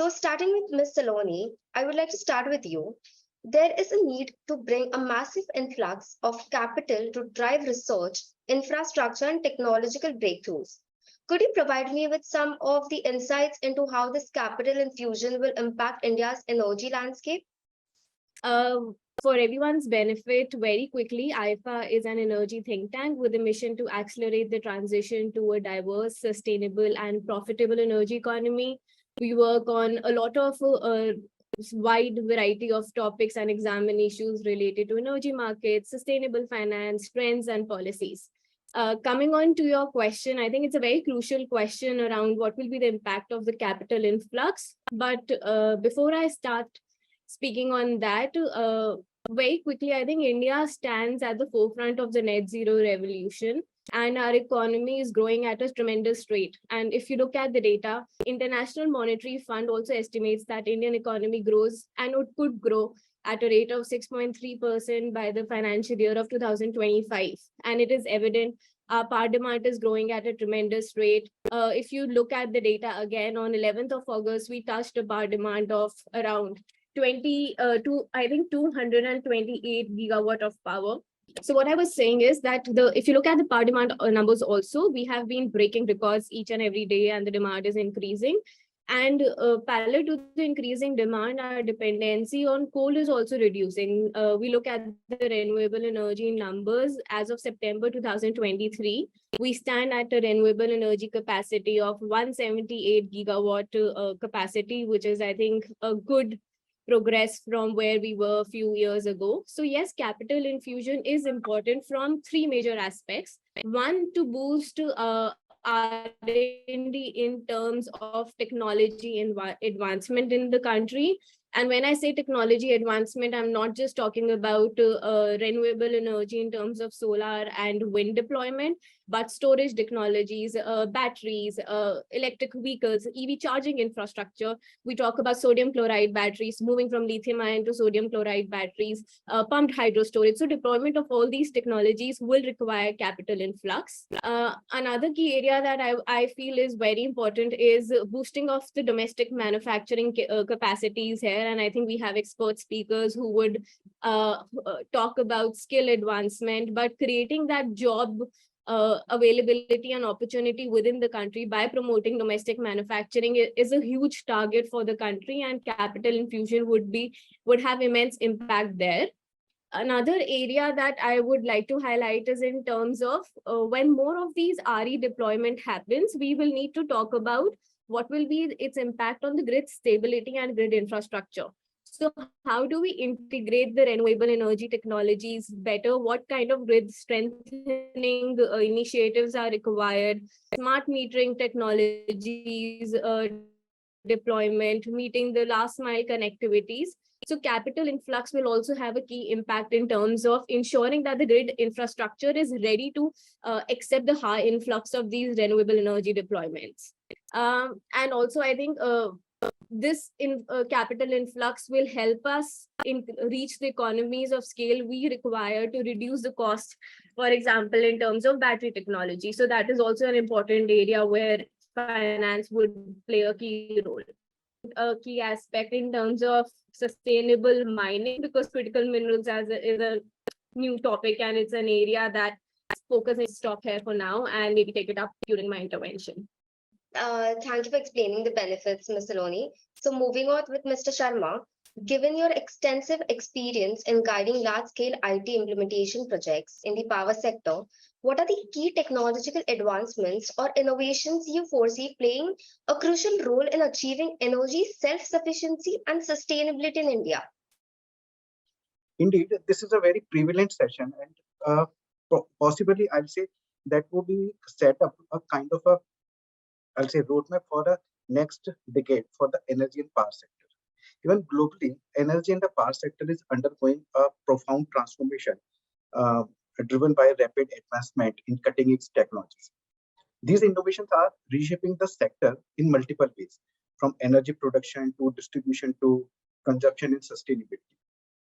So starting with Ms. Saloni, I would like to start with you. There is a need to bring a massive influx of capital to drive research, infrastructure, and technological breakthroughs. Could you provide me with some of the insights into how this capital infusion will impact India's energy landscape? Uh, for everyone's benefit, very quickly, IFA is an energy think tank with a mission to accelerate the transition to a diverse, sustainable, and profitable energy economy. We work on a lot of wide variety of topics and examine issues related to energy markets, sustainable finance, trends, and policies. Coming on to your question, I think it's a very crucial question around what will be the impact of the capital influx. But before I start speaking on that, very quickly, I think India stands at the forefront of the net zero revolution, and our economy is growing at a tremendous rate. And if you look at the data, International Monetary Fund also estimates that Indian economy grows and it could grow at a rate of 6.3% by the financial year of 2025. And it is evident our power demand is growing at a tremendous rate. If you look at the data again, on 11th of August, we touched a power demand of around 228 gigawatt of power. So what I was saying is that if you look at the power demand numbers also, we have been breaking records each and every day, and the demand is increasing. And parallel to the increasing demand, our dependency on coal is also reducing. We look at the renewable energy numbers as of September 2023. We stand at a renewable energy capacity of 178 gigawatt capacity, which is, I think, a good progress from where we were a few years ago. So yes, capital infusion is important from three major aspects. One, to boost R&D in terms of technology advancement in the country. And when I say technology advancement, I'm not just talking about renewable energy in terms of solar and wind deployment, but storage technologies, batteries, electric vehicles, EV charging infrastructure. We talk about sodium chloride batteries, moving from lithium ion to sodium chloride batteries, pumped hydro storage. So deployment of all these technologies will require capital influx. Another key area that I feel is very important is boosting of the domestic manufacturing capacities here. And I think we have expert speakers who would talk about skill advancement, but creating that job availability and opportunity within the country by promoting domestic manufacturing is a huge target for the country, and capital infusion would have immense impact there. Another area that I would like to highlight is in terms of when more of these RE deployment happens, we will need to talk about what will be its impact on the grid stability and grid infrastructure. So how do we integrate the renewable energy technologies better? What kind of grid strengthening initiatives are required? Smart metering technologies, deployment, meeting the last mile connectivities. So capital influx will also have a key impact in terms of ensuring that the grid infrastructure is ready to accept the high influx of these renewable energy deployments. And also, I think this capital influx will help us reach the economies of scale we require to reduce the cost, for example, in terms of battery technology. So that is also an important area where finance would play a key role. A key aspect in terms of sustainable mining, because critical minerals is a new topic, and it's an area that focus is stop here for now and maybe take it up during my intervention. Thank you for explaining the benefits, Ms. Saloni. So moving on with Mr. Sharma, given your extensive experience in guiding large-scale IT implementation projects in the power sector, what are the key technological advancements or innovations you foresee playing a crucial role in achieving energy self-sufficiency and sustainability in India? Indeed, this is a very prevalent session, and possibly I'll say that will be set up a kind of a, I'll say, roadmap for the next decade for the energy and power sector. Even globally, energy and the power sector is undergoing a profound transformation driven by rapid advancement in cutting-edge technologies. These innovations are reshaping the sector in multiple ways, from energy production to distribution to consumption and sustainability.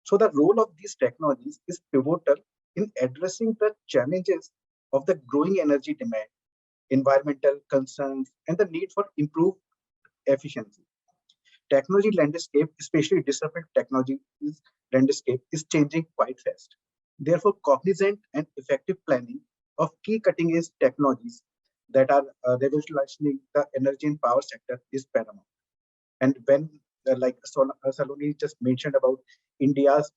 So the role of these technologies is pivotal in addressing the challenges of the growing energy demand, environmental concerns, and the need for improved efficiency. technology landscape, especially disruptive technology landscape, is changing quite fast. Therefore, cognizant and effective planning of key cutting-edge technologies that are revolutionizing the energy and power sector is paramount. And when, like Saloni just mentioned about India's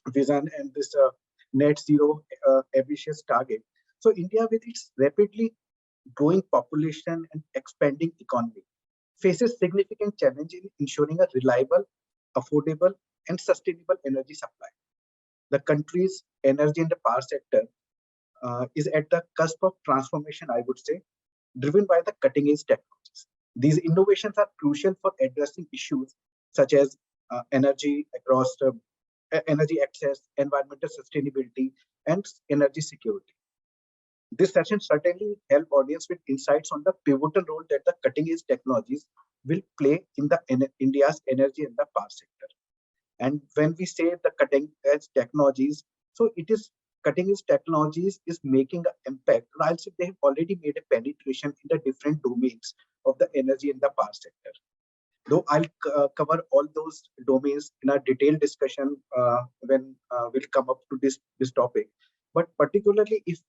vision and this net zero ambitious target. So India, with its rapidly growing population and expanding economy, faces significant challenge in ensuring a reliable, affordable, and sustainable energy supply. The country's energy and the power sector is at the cusp of transformation, I would say, driven by the cutting-edge technologies. These innovations are crucial for addressing issues such as energy across energy access, environmental sustainability, and energy security. This session certainly help audience with insights on the pivotal role that the cutting-edge technologies will play in the India's energy and the power sector. And when we say the cutting-edge technologies, so it is cutting-edge technologies is making an impact. Or I'll say they have already made a penetration in the different domains of the energy and the power sector. Though I'll cover all those domains in a detailed discussion when we'll come up to this topic. But particularly if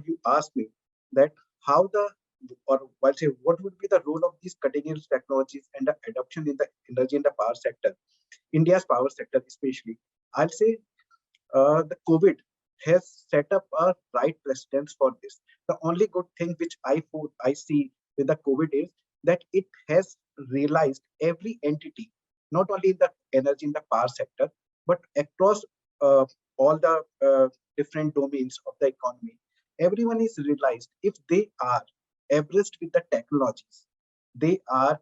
you ask me that how the, or I'll say what would be the role of these cutting edge technologies and the adoption in the energy and the power sector, India's power sector especially, I'll say the COVID has set up a right precedence for this. The only good thing which I see with the COVID is that it has realized every entity, not only in the energy in the power sector, but across all the different domains of the economy. Everyone is realized if they are abreast with the technologies, they are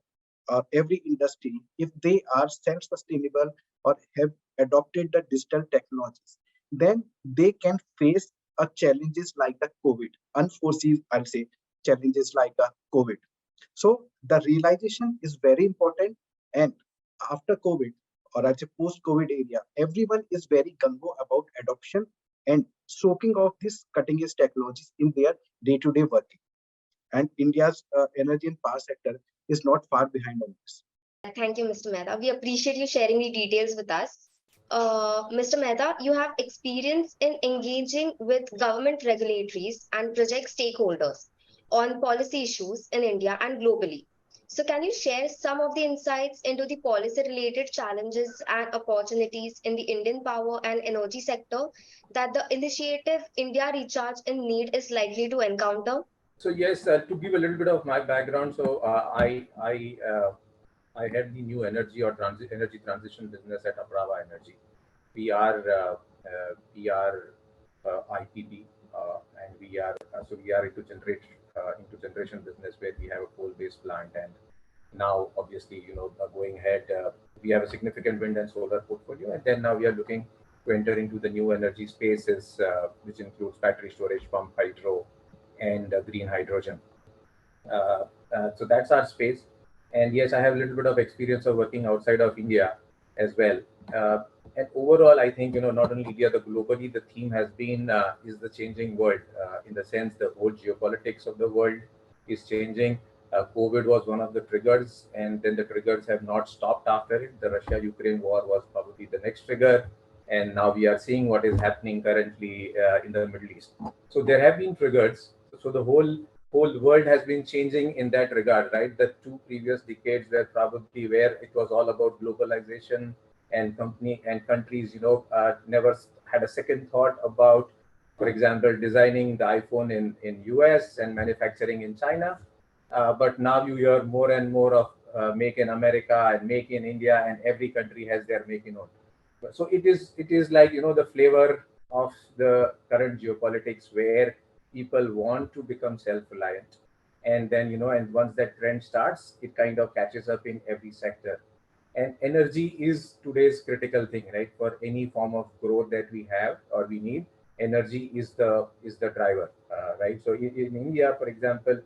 every industry, if they are self-sustainable or have adopted the digital technologies, then they can face challenges like the COVID, unforeseen, I'll say, challenges like the COVID. So the realization is very important. And after COVID, or I'll say post-COVID area, everyone is very gung-ho about adoption and soaking of these cutting-edge technologies in their day-to-day working. And India's energy and power sector is not far behind on this. Thank you, Mr. Mehta. We appreciate you sharing the details with us. Mr. Mehta, you have experience in engaging with government regulatories and project stakeholders on policy issues in India and globally. So can you share some of the insights into the policy-related challenges and opportunities in the Indian power and energy sector that the initiative India Recharge in Need is likely to encounter? So yes, to give a little bit of my background, so I head the new energy or energy transition business at Abrava Energy. We are IPP, and we are into generation business where we have a coal-based plant, and now obviously going ahead we have a significant wind and solar portfolio, and then now we are looking to enter into the new energy spaces, which includes battery storage, pump hydro, and green hydrogen. So that's our space. And yes, I have a little bit of experience of working outside of India as well. And overall, I think, not only India, but globally, the theme has been, is the changing world, in the sense the whole geopolitics of the world is changing. COVID was one of the triggers, and then the triggers have not stopped after it. The Russia-Ukraine war was probably the next trigger. And now we are seeing what is happening currently in the Middle East. So there have been triggers. So the whole world has been changing in that regard, right? The 2 previous decades were probably where it was all about globalization, and countries, never had a second thought about, for example, designing the iPhone in US and manufacturing in China. But now you hear more and more of make in America and make in India, and every country has their make in own. So it is like, the flavor of the current geopolitics, where people want to become self-reliant, and then and once that trend starts, it kind of catches up in every sector. And energy is today's critical thing, right? For any form of growth that we have or we need, energy is the driver, right? So in India, for example,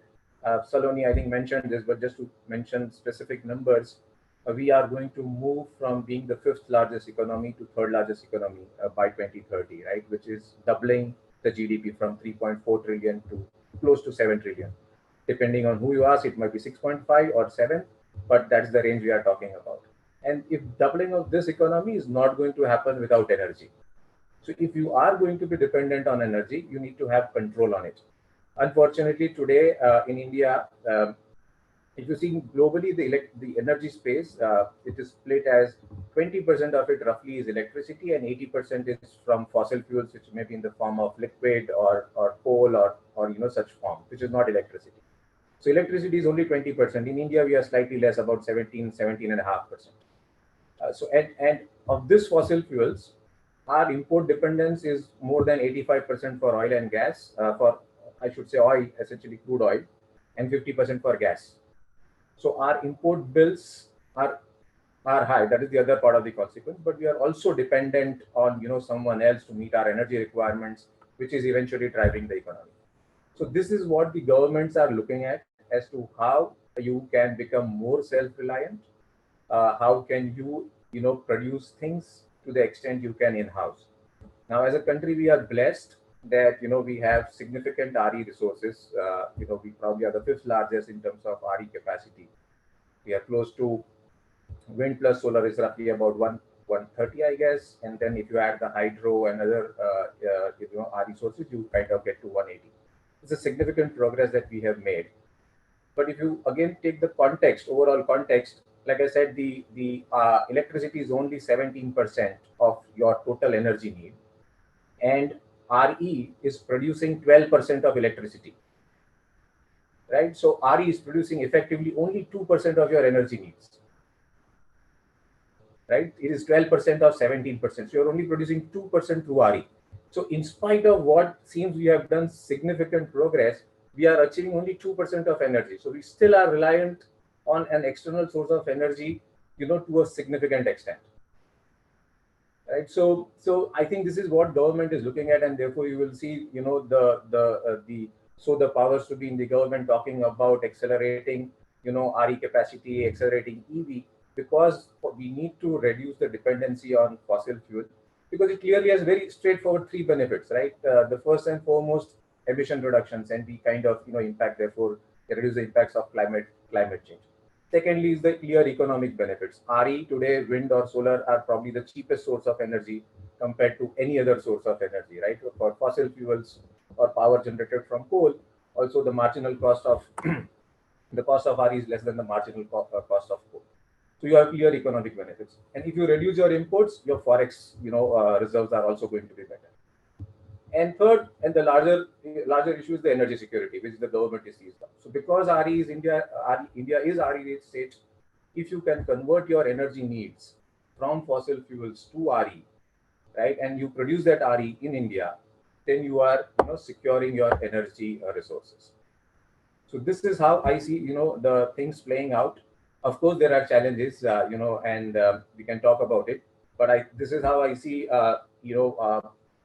Saloni, I think, mentioned this, but just to mention specific numbers, we are going to move from being the 5th largest economy to 3rd largest economy by 2030, right? Which is doubling the GDP from 3.4 trillion to close to 7 trillion. Depending on who you ask, it might be 6.5 or 7, but that's the range we are talking about. And if doubling of this economy is not going to happen without energy. So if you are going to be dependent on energy, you need to have control on it. Unfortunately, today in India, if you see globally, the energy space, it is split as 20% of it roughly is electricity and 80% is from fossil fuels, which may be in the form of liquid or coal or such form, which is not electricity. So electricity is only 20%. In India, we are slightly less, about 17.5%. And of this fossil fuels, our import dependence is more than 85% for oil and gas, for I should say oil, essentially crude oil, and 50% for gas. So our import bills are high. That is the other part of the consequence. But we are also dependent on someone else to meet our energy requirements, which is eventually driving the economy. So this is what the governments are looking at as to how you can become more self-reliant. How can you produce things to the extent you can in-house. Now, as a country, we are blessed that we have significant RE resources. We probably are the fifth largest in terms of RE capacity. We are close to wind plus solar is roughly about 130, I guess, and then if you add the hydro and other RE sources, you kind of get to 180. It's a significant progress that we have made. But if you again take the context, overall context, like I said, the electricity is only 17% of your total energy need, and RE is producing 12% of electricity, right? So RE is producing effectively only 2% of your energy needs, right? It is 12% of 17%. So you're only producing 2% through RE. So in spite of what seems we have done significant progress, we are achieving only 2% of energy. So we still are reliant on an external source of energy, to a significant extent. Right. So I think this is what government is looking at, and therefore you will see, the powers to be in the government talking about accelerating, RE capacity, accelerating EV, because we need to reduce the dependency on fossil fuel, because it clearly has very straightforward three benefits, right? The first and foremost, emission reductions, and we kind of impact, therefore reduce the impacts of climate change. Secondly is the clear economic benefits. RE today, wind or solar are probably the cheapest source of energy compared to any other source of energy, right? For fossil fuels or power generated from coal, also the marginal cost of the cost of RE is less than the marginal cost of coal. So you have clear economic benefits. And if you reduce your imports, your forex reserves are also going to be better. And third, and the larger issue is the energy security, which the government is seized on. So because India is RE rich state, if you can convert your energy needs from fossil fuels to RE, right, and you produce that RE in India, then you are securing your energy resources. So this is how I see the things playing out. Of course, there are challenges, and we can talk about it. But this is how I see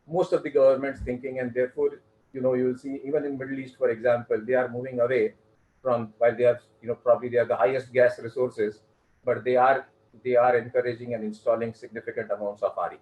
most of the governments thinking, and therefore you will see even in Middle East, for example, they are moving away from, while they have probably they have the highest gas resources, but they are encouraging and installing significant amounts of RE.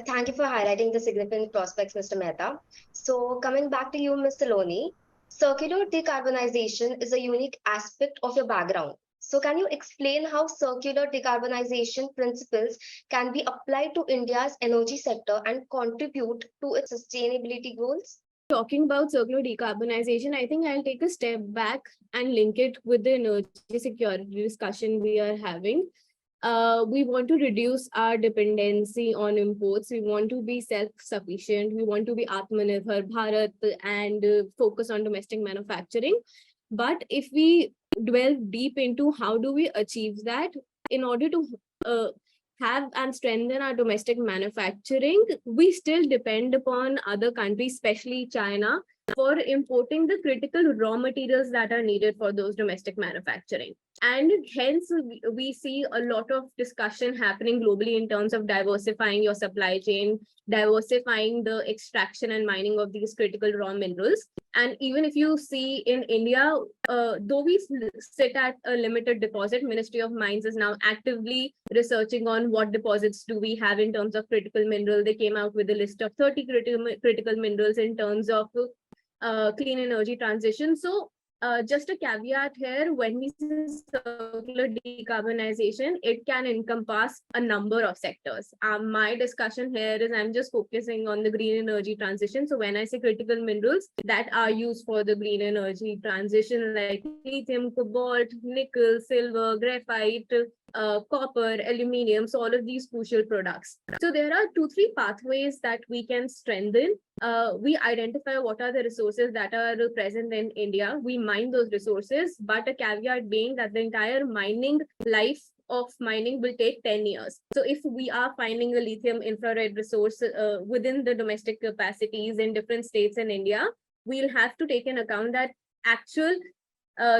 Thank you for highlighting the significant prospects, Mr. Mehta. So coming back to you, Mr. Loni, circular decarbonization is a unique aspect of your background. So can you explain how circular decarbonization principles can be applied to India's energy sector and contribute to its sustainability goals? Talking about circular decarbonization, I think I'll take a step back and link it with the energy security discussion we are having. We want to reduce our dependency on imports. We want to be self-sufficient. We want to be Atmanirbhar Bharat and focus on domestic manufacturing. But if we delve deep into how do we achieve that, in order to have and strengthen our domestic manufacturing, we still depend upon other countries, especially China, for importing the critical raw materials that are needed for those domestic manufacturing. And hence, we see a lot of discussion happening globally in terms of diversifying your supply chain, diversifying the extraction and mining of these critical raw minerals. And even if you see in India, though we sit at a limited deposit, Ministry of Mines is now actively researching on what deposits do we have in terms of critical mineral. They came out with a list of 30 critical minerals in terms of clean energy transition. So just a caveat here, when we say circular decarbonization, it can encompass a number of sectors. My discussion here is I'm just focusing on the green energy transition. So when I say critical minerals that are used for the green energy transition, like lithium, cobalt, nickel, silver, graphite, copper, aluminium, so all of these crucial products. So there are 2-3 pathways that we can strengthen. We identify what are the resources that are present in India. We mine those resources, but a caveat being that the entire mining life of mining will take 10 years. So if we are finding a lithium infrared resource within the domestic capacities in different states in India, we'll have to take in account that actual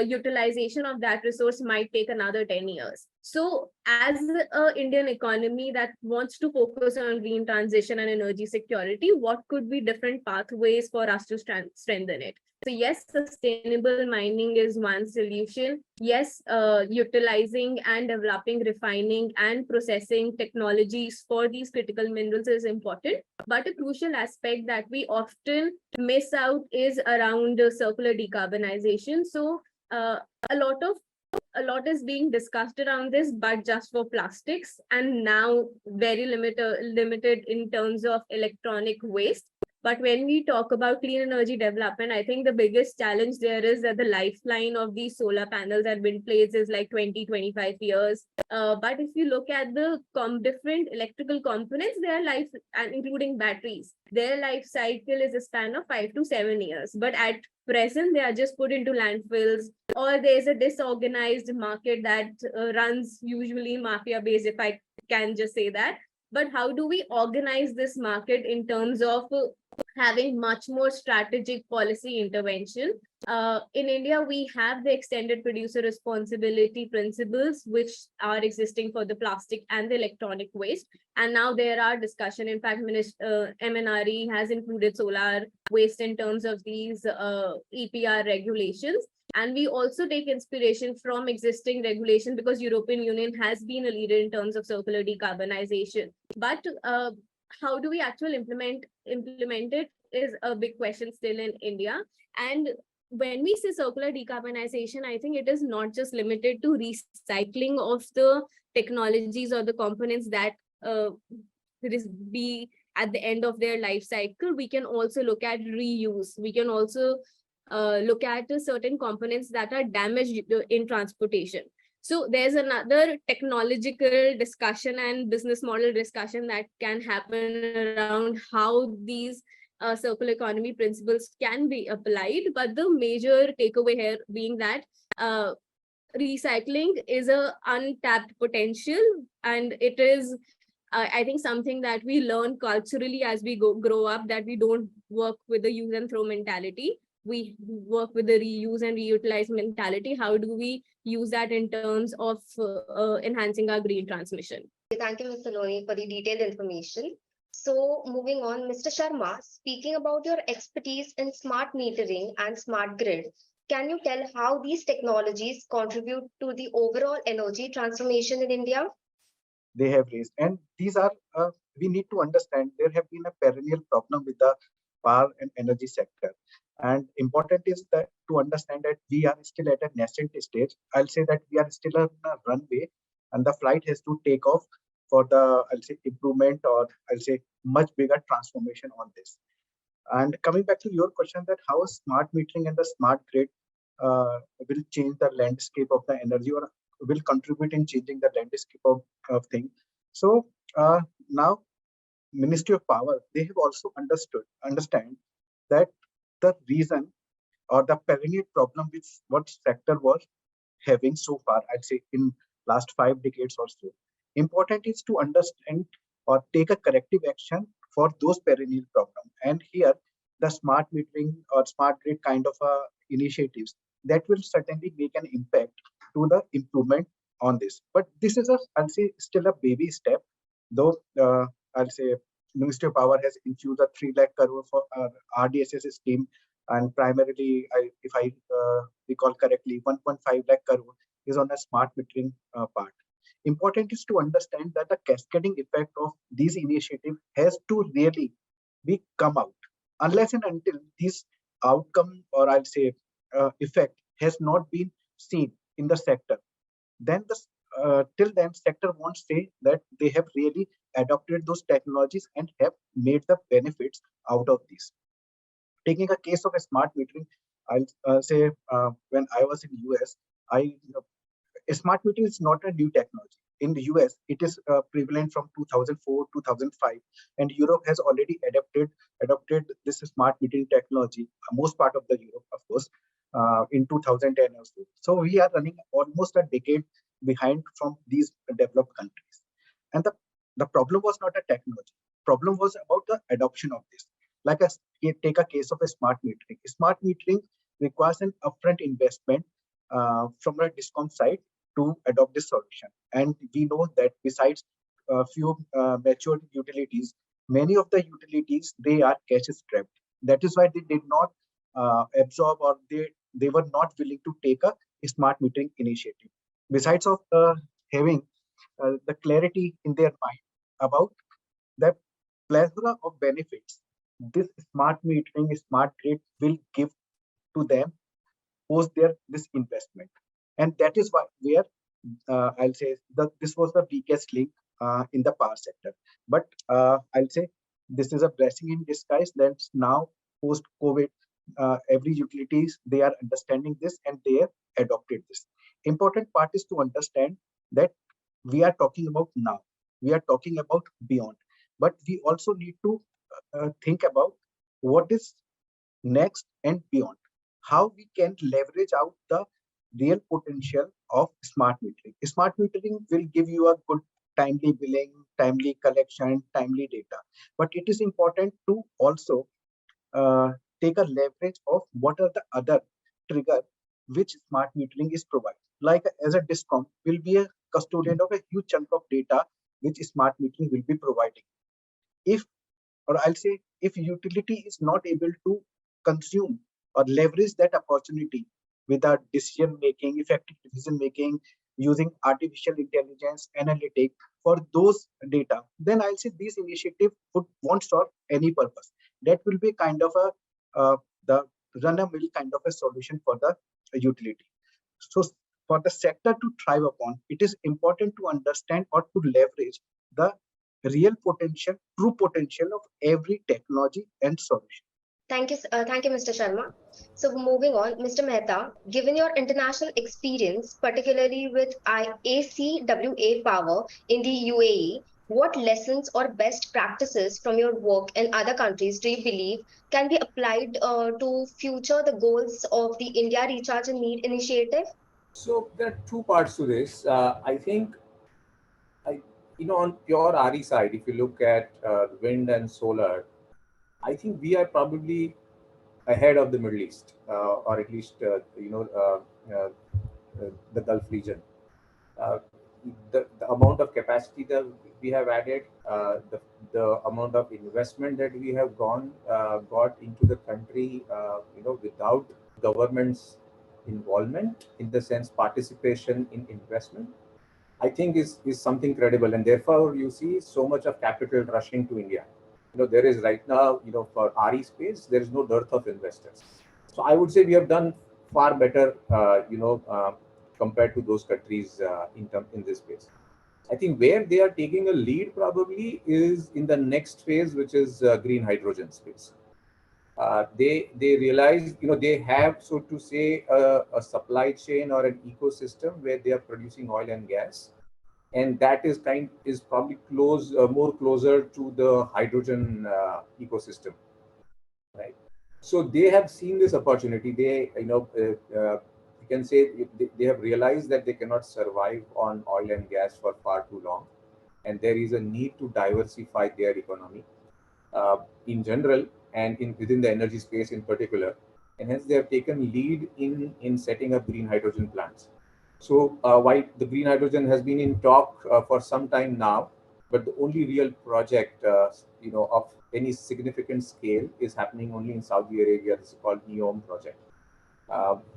utilization of that resource might take another 10 years. So as an Indian economy that wants to focus on green transition and energy security, what could be different pathways for us to strengthen it? So yes, sustainable mining is one solution. Yes, utilizing and developing refining and processing technologies for these critical minerals is important. But a crucial aspect that we often miss out is around circular decarbonization. So a lot is being discussed around this, but just for plastics, and now very limited in terms of electronic waste. But when we talk about clean energy development, I think the biggest challenge there is that the lifeline of these solar panels and wind blades is like 20-25 years. But if you look at the different electrical components, their life, and including batteries, their life cycle is a span of 5 to 7 years. But at present, they are just put into landfills, or there's a disorganized market that runs usually mafia based, if I can just say that. But how do we organize this market in terms of having much more strategic policy intervention? In India, we have the extended producer responsibility principles, which are existing for the plastic and the electronic waste. And now there are discussion. In fact, MNRE has included solar waste in terms of these EPR regulations. And we also take inspiration from existing regulation because European Union has been a leader in terms of circular decarbonization. But how do we actually implement it is a big question still in India. And when we say circular decarbonization, I think it is not just limited to recycling of the technologies or the components that be at the end of their life cycle. We can also look at reuse. We can also look at certain components that are damaged in transportation. So there's another technological discussion and business model discussion that can happen around how these circular economy principles can be applied. But the major takeaway here being that recycling is an untapped potential, and it is I think something that we learn culturally as we grow up, that we don't work with the use and throw mentality. We work with the reuse and reutilize mentality. How do we use that in terms of enhancing our green transmission? Thank you, Ms. Saloni, for the detailed information. So moving on, Mr. Sharma, speaking about your expertise in smart metering and smart grid, can you tell how these technologies contribute to the overall energy transformation in India? They have raised, and these are we need to understand there have been a perennial problem with the power and energy sector, and important is that to understand that we are still at a nascent stage. I'll say that we are still on a runway, and the flight has to take off for the, I'll say, improvement, or I'll say much bigger transformation on this. And coming back to your question, that how smart metering and the smart grid will change the landscape of the energy, or will contribute in changing the landscape of things. So now Ministry of Power, they have also understand that the reason or the perennial problem which what sector was having so far, I'd say in last 5 decades or so, important is to understand or take a corrective action for those perennial problems. And here the smart metering or smart grid kind of initiatives that will certainly make an impact to the improvement on this. But this is I'll say still a baby step, though I'll say Ministry of Power has infused a 3 lakh crore for RDSS scheme, and primarily, if I recall correctly, 1.5 lakh crore is on a smart metering part. Important is to understand that the cascading effect of these initiatives has to really be come out. Unless and until this outcome, or I'll say effect has not been seen in the sector, then till then sector won't say that they have really adopted those technologies and have made the benefits out of this. Taking a case of a smart metering, I'll say when I was in US, smart metering is not a new technology. In the US, it is prevalent from 2004, 2005, and Europe has already adopted this smart metering technology. Most part of the Europe, of course, in 2010 or so. So we are running almost a decade behind from these developed countries. And the problem was not a technology. Problem was about the adoption of this. Like take a case of a smart metering. Smart metering requires an upfront investment from a discom side to adopt this solution. And we know that besides a few mature utilities, many of the utilities, they are cash strapped. That is why they did not absorb, or they were not willing to take a smart metering initiative. Besides of having the clarity in their mind about the plethora of benefits this smart metering, smart grid will give to them post this investment. And that is where I'll say that this was the weakest link in the power sector. But I'll say this is a blessing in disguise. That's now post COVID, every utilities, they are understanding this and they have adopted this. Important part is to understand that we are talking about now. We are talking about beyond. But we also need to think about what is next and beyond. How we can leverage out the real potential of smart metering. Smart metering will give you a good timely billing, timely collection, timely data. But it is important to also take a leverage of what are the other trigger which smart metering is providing. Like as a discom will be a custodian of a huge chunk of data which smart metering will be providing. If utility is not able to consume or leverage that opportunity without decision making, effective decision making, using artificial intelligence, analytic for those data, then I'll say this initiative won't serve any purpose. That will be kind of the run-of-the-mill kind of a solution for the utility. So for the sector to thrive upon, it is important to understand or to leverage the real potential, true potential of every technology and solution. Thank you, Mr. Sharma. So moving on, Mr. Mehta, given your international experience, particularly with ACWA Power in the UAE, what lessons or best practices from your work in other countries do you believe can be applied to future the goals of the India Recharge and Need initiative? So there are two parts to this. I think, on pure RE side, if you look at wind and solar, I think we are probably ahead of the Middle East, or at least the Gulf region. The amount of capacity that we have added, the amount of investment that we have got into the country, without government's involvement, in the sense participation in investment, I think is something credible. And therefore you see so much of capital rushing to India. There is right now, for RE space, there is no dearth of investors. So I would say we have done far better, compared to those countries in this space. I think where they are taking a lead probably is in the next phase, which is green hydrogen space. They realize, they have, so to say, a supply chain or an ecosystem where they are producing oil and gas, and that is probably more closer to the hydrogen ecosystem, right? So they have seen this opportunity. They, you can say they have realized that they cannot survive on oil and gas for far too long, and there is a need to diversify their economy in general, and within the energy space in particular, and hence they have taken lead in setting up green hydrogen plants. So while the green hydrogen has been in talk for some time now, but the only real project of any significant scale is happening only in Saudi Arabia. This is called NEOM project.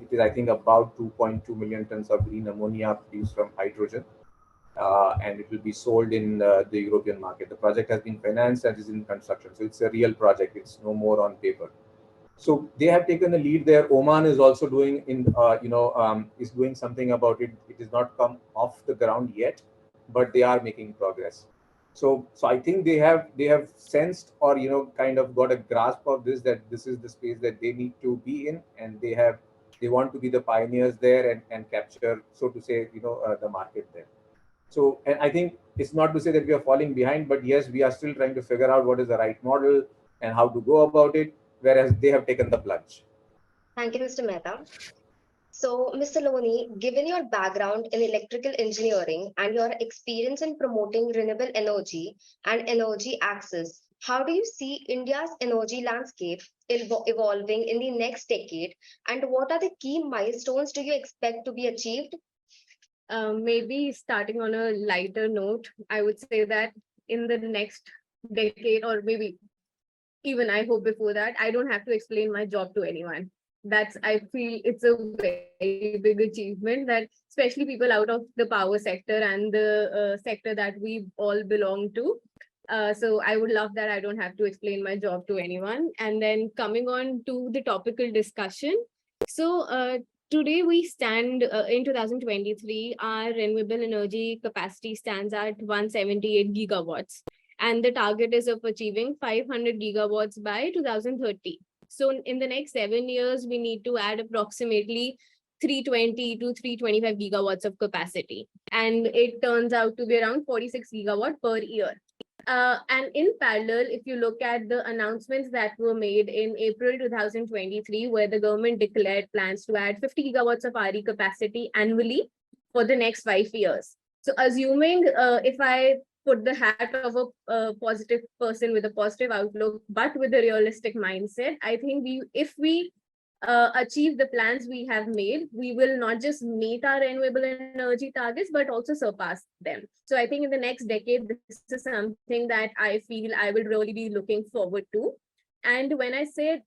It is, I think, about 2.2 million tons of green ammonia produced from hydrogen, and it will be sold in the European market. The project has been financed and is in construction, so it's a real project. It's no more on paper. So they have taken the lead there. Oman is also doing is doing something about it. It has not come off the ground yet, but they are making progress. So I think they have sensed, or kind of got a grasp of this, that this is the space that they need to be in, and they want to be the pioneers there, and capture, so to say, the market there. So, and I think it's not to say that we are falling behind, but yes, we are still trying to figure out what is the right model and how to go about it, whereas they have taken the plunge. Thank you, Mr. Mehta. So, Mr. Loni, given your background in electrical engineering and your experience in promoting renewable energy and energy access, how do you see India's energy landscape evolving in the next decade? And what are the key milestones do you expect to be achieved? Maybe starting on a lighter note, I would say that in the next decade, or maybe even I hope before that, I don't have to explain my job to anyone. I feel it's a very big achievement, that especially people out of the power sector and the sector that we all belong to. So I would love that I don't have to explain my job to anyone. And then coming on to the topical discussion. So today we stand in 2023, our renewable energy capacity stands at 178 gigawatts. And the target is of achieving 500 gigawatts by 2030. So in the next 7 years, we need to add approximately 320 to 325 gigawatts of capacity. And it turns out to be around 46 gigawatt per year. And in parallel, if you look at the announcements that were made in April 2023, where the government declared plans to add 50 gigawatts of RE capacity annually for the next 5 years. So assuming if I put the hat of a positive person with a positive outlook, but with a realistic mindset, I think if we achieve the plans we have made, we will not just meet our renewable energy targets, but also surpass them. So I think in the next decade, this is something that I feel I will really be looking forward to. And when I say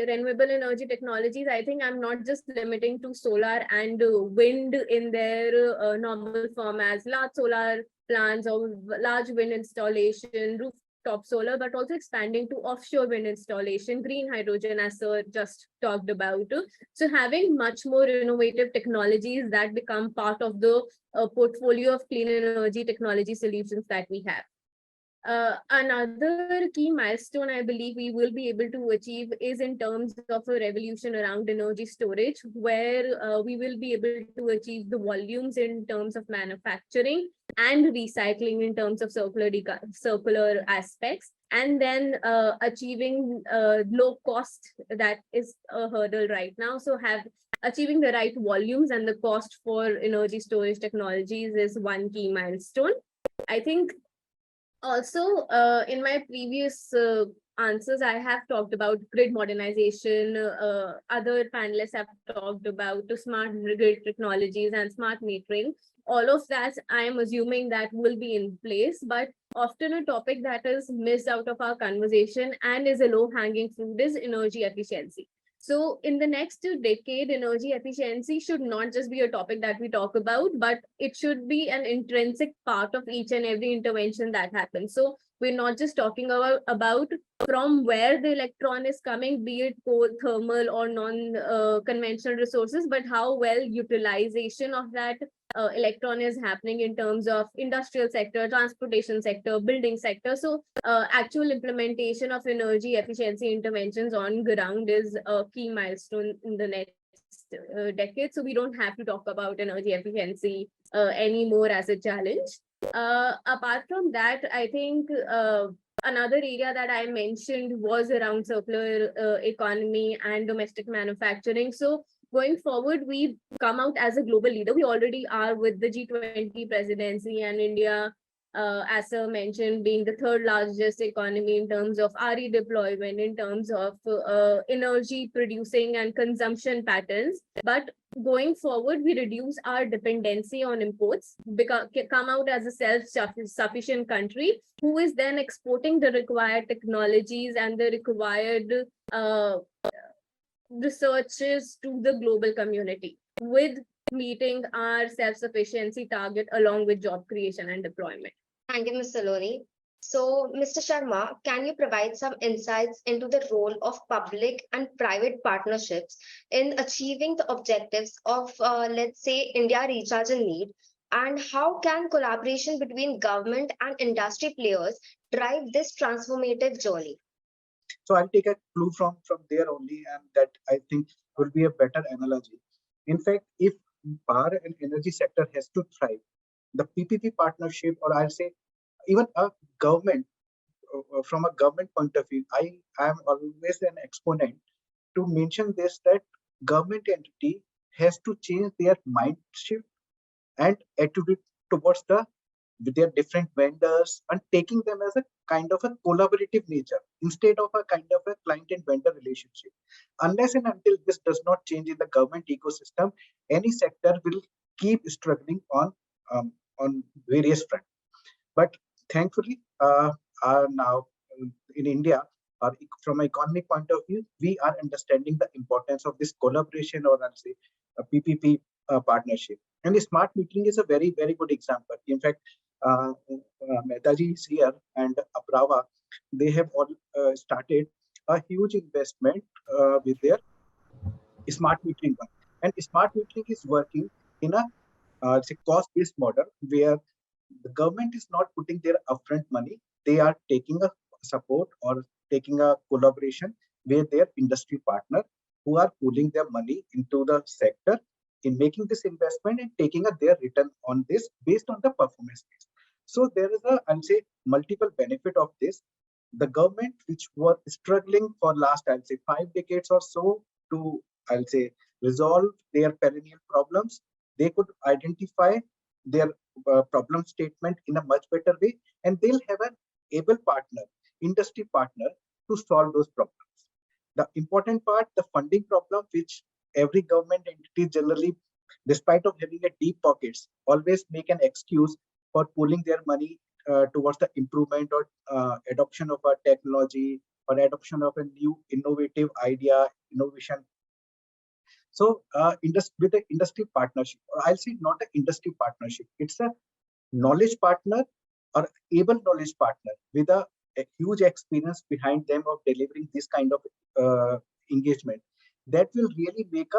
renewable energy technologies, I think I'm not just limiting to solar and wind in their normal form as large solar plants or large wind installation, rooftop solar, but also expanding to offshore wind installation, green hydrogen, as Sir just talked about. So having much more innovative technologies that become part of the portfolio of clean energy technology solutions that we have. Another key milestone I believe we will be able to achieve is in terms of a revolution around energy storage, where we will be able to achieve the volumes in terms of manufacturing and recycling in terms of circular aspects, and then achieving low cost. That is a hurdle right now. So achieving the right volumes and the cost for energy storage technologies is one key milestone. I think also, in my previous answers, I have talked about grid modernization. Other panelists have talked about smart grid technologies and smart metering. All of that, I am assuming that will be in place, but often a topic that is missed out of our conversation and is a low-hanging fruit is energy efficiency. So in the next decade, energy efficiency should not just be a topic that we talk about, but it should be an intrinsic part of each and every intervention that happens. So we're not just talking about from where the electron is coming, be it coal, thermal, or non-conventional resources, but how well utilization of that electron is happening in terms of industrial sector, transportation sector, building sector. So actual implementation of energy efficiency interventions on ground is a key milestone in the next decade. So we don't have to talk about energy efficiency anymore as a challenge. Apart from that, I think another area that I mentioned was around circular economy and domestic manufacturing. So going forward, we come out as a global leader. We already are with the G20 presidency, and India, as Sir mentioned, being the third largest economy in terms of RE deployment, in terms of energy producing and consumption patterns. But going forward, we reduce our dependency on imports, come out as a self-sufficient country who is then exporting the required technologies and the required researches to the global community, with meeting our self-sufficiency target along with job creation and deployment. Thank you, Ms. Saloni. So, Mr. Sharma, can you provide some insights into the role of public and private partnerships in achieving the objectives of, let's say, India Recharge and Need? And how can collaboration between government and industry players drive this transformative journey? So I'll take a clue from there only, and that I think will be a better analogy. In fact, if power and energy sector has to thrive, the PPP partnership, or I'll say even a government, from a government point of view, I am always an exponent to mention this, that government entity has to change their mind shift and attitude towards with their different vendors, and taking them as a kind of a collaborative nature instead of a kind of a client and vendor relationship. Unless and until this does not change in the government ecosystem, any sector will keep struggling on various fronts. But thankfully, now in India, from an economic point of view, we are understanding the importance of this collaboration, or I'll say a PPP partnership. And the smart metering is a very, very good example. In fact, Mehtaji is here, and Aprawa, they have all started a huge investment with their smart metering one. And smart metering is working in a say cost-based model where the government is not putting their upfront money. They are taking a support or taking a collaboration with their industry partner, who are pooling their money into the sector in making this investment and taking their return on this based on the performance base. So there is I'll say, multiple benefit of this. The government, which were struggling for last, I'll say, 5 decades or so to, I'll say, resolve their perennial problems, they could identify their problem statement in a much better way, and they'll have an able partner, industry partner, to solve those problems. The important part, the funding problem, which every government entity generally, despite of having a deep pockets, always make an excuse for pulling their money towards the improvement or adoption of a technology or adoption of a new innovative idea, innovation. So with the industry partnership, or I'll say not an industry partnership, it's a knowledge partner or able knowledge partner with a huge experience behind them of delivering this kind of engagement, that will really make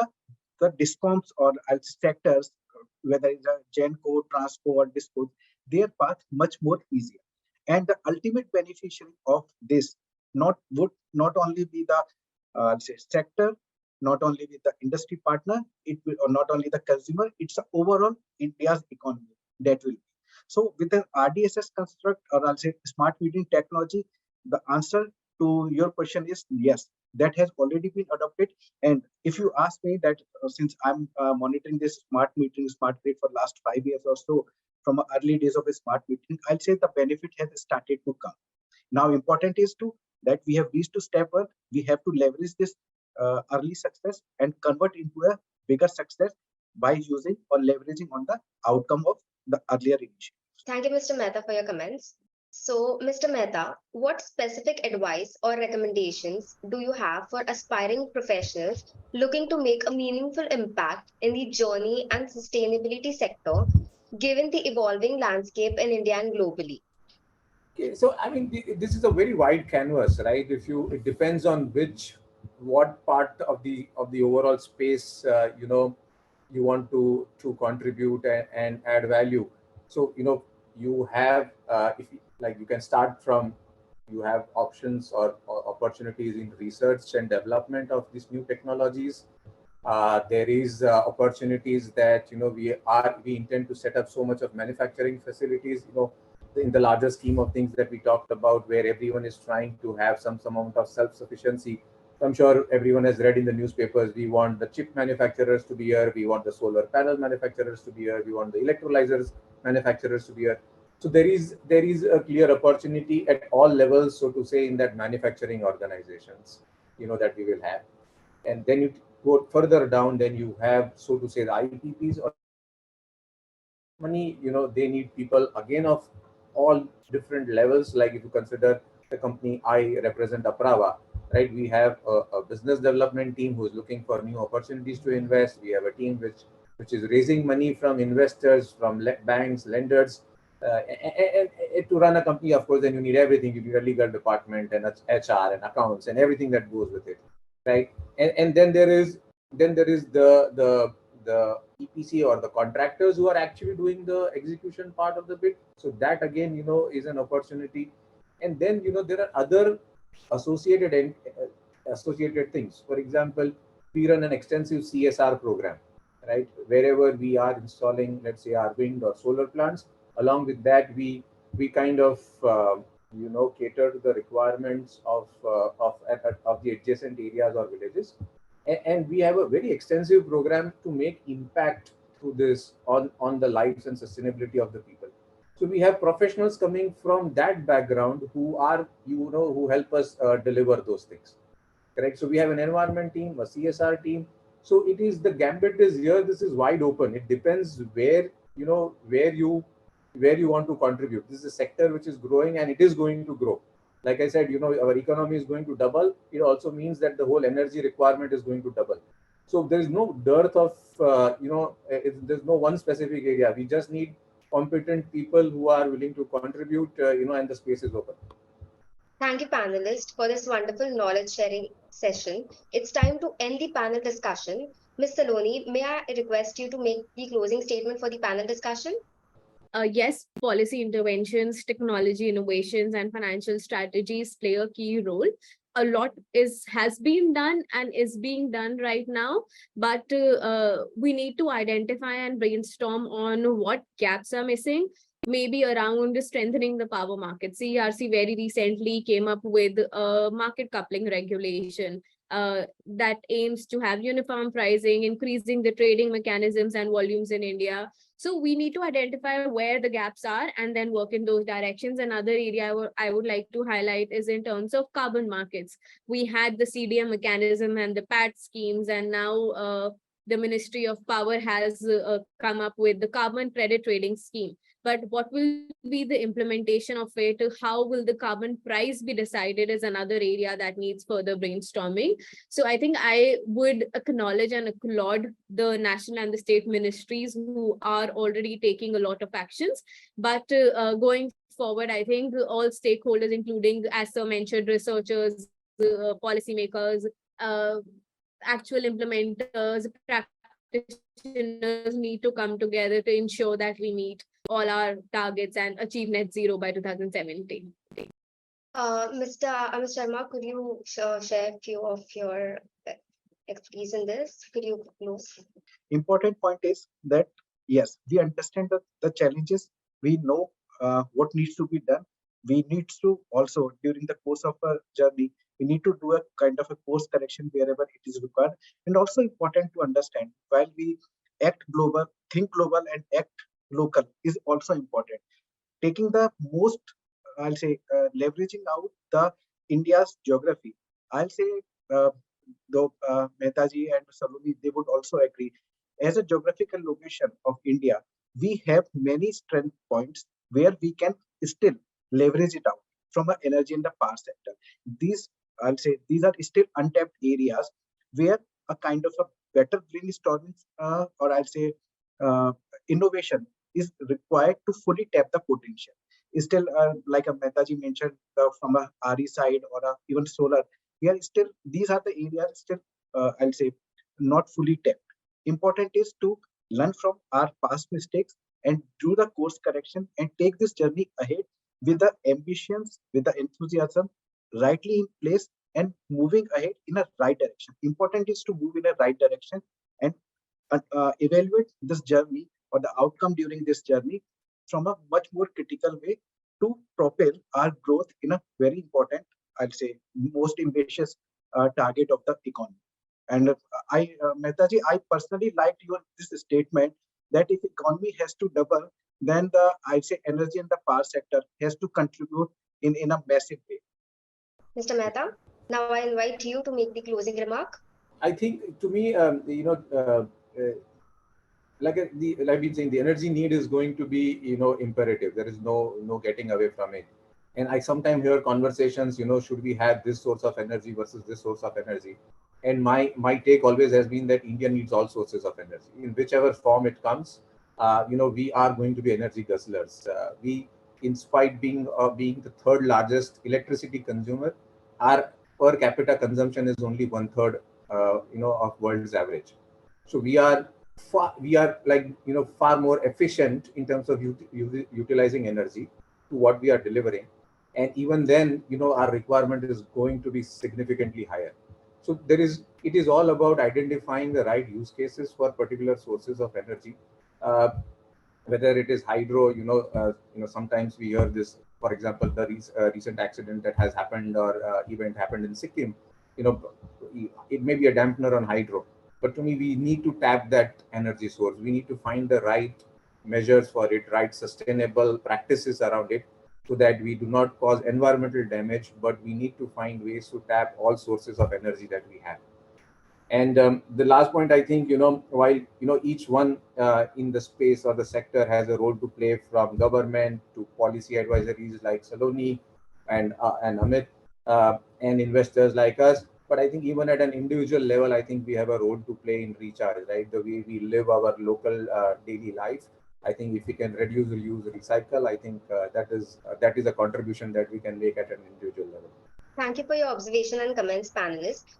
the discoms or sectors, whether it's a Genco, Transco or Disco, their path much more easier. And the ultimate beneficiary of this would not only be the say sector, not only with the industry partner, it will, or not only the consumer, it's a overall India's economy that will be. So with the RDSS construct, or I'll say smart metering technology, the answer to your question is yes, that has already been adopted. And if you ask me that, since I'm monitoring this smart metering, smart grid for last 5 years or so, from early days of a smart metering, I'll say the benefit has started to come. Now, important is that we have reached to step one. We have to leverage this early success and convert into a bigger success by using or leveraging on the outcome of the earlier initiative. Thank you, Mr. Mehta, for your comments. So, Mr. Mehta, what specific advice or recommendations do you have for aspiring professionals looking to make a meaningful impact in the journey and sustainability sector, given the evolving landscape in India and globally? Okay, so I mean, this is a very wide canvas, right? It depends on what part of the overall space you want to contribute and add value. So you have if you can start from, you have options or opportunities in research and development of these new technologies. There is opportunities that we intend to set up so much of manufacturing facilities, in the larger scheme of things that we talked about, where everyone is trying to have some amount of self-sufficiency. I'm sure everyone has read in the newspapers, we want the chip manufacturers to be here, we want the solar panel manufacturers to be here, we want the electrolyzers manufacturers to be here. So there is a clear opportunity at all levels, so to say, in that manufacturing organizations, that we will have. And then you go further down, then you have, so to say, the IPPs or money, they need people again of all different levels. Like if you consider the company I represent, Aprawa, right? We have a business development team who is looking for new opportunities to invest. We have a team which is raising money from investors, from banks, lenders. And to run a company, of course, then you need everything. You need a legal department and HR and accounts and everything that goes with it, right? And then there is the EPC or the contractors who are actually doing the execution part of the bid. So that again, is an opportunity. And then there are other associated and associated things. For example, we run an extensive CSR program, right? Wherever we are installing, let's say, our wind or solar plants. Along with that, we kind of cater to the requirements of the adjacent areas or villages, and we have a very extensive program to make impact through this on the lives and sustainability of the people. So we have professionals coming from that background who are who help us deliver those things, correct? So we have an environment team, a CSR team. So it is, the gambit is here. This is wide open. It depends where you want to contribute. This is a sector which is growing, and it is going to grow. Like I said, our economy is going to double. It also means that the whole energy requirement is going to double. So there is no dearth of there's no one specific area. We just need competent people who are willing to contribute, and the space is open. Thank you, panelists, for this wonderful knowledge sharing session. It's time to end the panel discussion. Ms. Saloni, may I request you to make the closing statement for the panel discussion? Yes, policy interventions, technology innovations, and financial strategies play a key role. A lot has been done and is being done right now, but we need to identify and brainstorm on what gaps are missing, maybe around strengthening the power market. CERC very recently came up with a market coupling regulation that aims to have uniform pricing, increasing the trading mechanisms and volumes in India. So we need to identify where the gaps are and then work in those directions. Another area I would like to highlight is in terms of carbon markets. We had the CDM mechanism and the PAT schemes, and now the Ministry of Power has come up with the carbon credit trading scheme. But what will be the implementation of it? How will the carbon price be decided is another area that needs further brainstorming. So I think I would acknowledge and applaud the national and the state ministries who are already taking a lot of actions. But going forward, I think all stakeholders, including, as Sir mentioned, researchers, policymakers, actual implementers, practitioners need to come together to ensure that we meet all our targets and achieve net zero by 2017. Mr. Amit Sharma, could you share a few of your expertise in this? Could you close? Important point is that, yes, we understand the challenges. We know what needs to be done. We need to also, during the course of our journey, we need to do a kind of a course correction wherever it is required. And also important to understand, while we act global, think global, and act local is also important. Taking the most, I'll say, leveraging out the India's geography. I'll say, though Mehtaji and Saloni, they would also agree. As a geographical location of India, we have many strength points where we can still leverage it out from an energy and the power sector. These, I'll say, these are still untapped areas where a kind of a better brainstorming, or I'll say, innovation is required to fully tap the potential. Still, like a Mehtaji mentioned, from a RE side or even solar, we are still, these are the areas still, I'll say, not fully tapped. Important is to learn from our past mistakes and do the course correction and take this journey ahead with the ambitions, with the enthusiasm rightly in place and moving ahead in a right direction. Important is to move in a right direction and evaluate this journey or the outcome during this journey from a much more critical way to propel our growth in a very important, I'd say, most ambitious target of the economy. And Mehtaji, I personally liked this statement that if economy has to double, then the, I'd say, energy and the power sector has to contribute in a massive way. Mr. Mehta, now I invite you to make the closing remark. I think, to me, like I've been saying, the energy need is going to be, imperative. There is no getting away from it. And I sometimes hear conversations, should we have this source of energy versus this source of energy? And my take always has been that India needs all sources of energy in whichever form it comes. we are going to be energy guzzlers. We, in spite being the third largest electricity consumer, our per capita consumption is only one third, of world's average. So we are like, far more efficient in terms of utilizing energy to what we are delivering. And even then, our requirement is going to be significantly higher. So it is all about identifying the right use cases for particular sources of energy. Uh, Whether it is hydro, sometimes we hear this, for example, the recent accident that has happened, or event happened in Sikkim, you know, it may be a dampener on hydro, but to me, we need to tap that energy source. We need to find the right measures for it, right sustainable practices around it, so that we do not cause environmental damage, but we need to find ways to tap all sources of energy that we have. And the last point, I think, while, each one in the space or the sector has a role to play, from government to policy advisories like Saloni and Amit, and investors like us. But I think even at an individual level, I think we have a role to play in recharge, right? The way we live our local daily life. I think if we can reduce, reuse, recycle, I think that is a contribution that we can make at an individual level. Thank you for your observation and comments, panelists.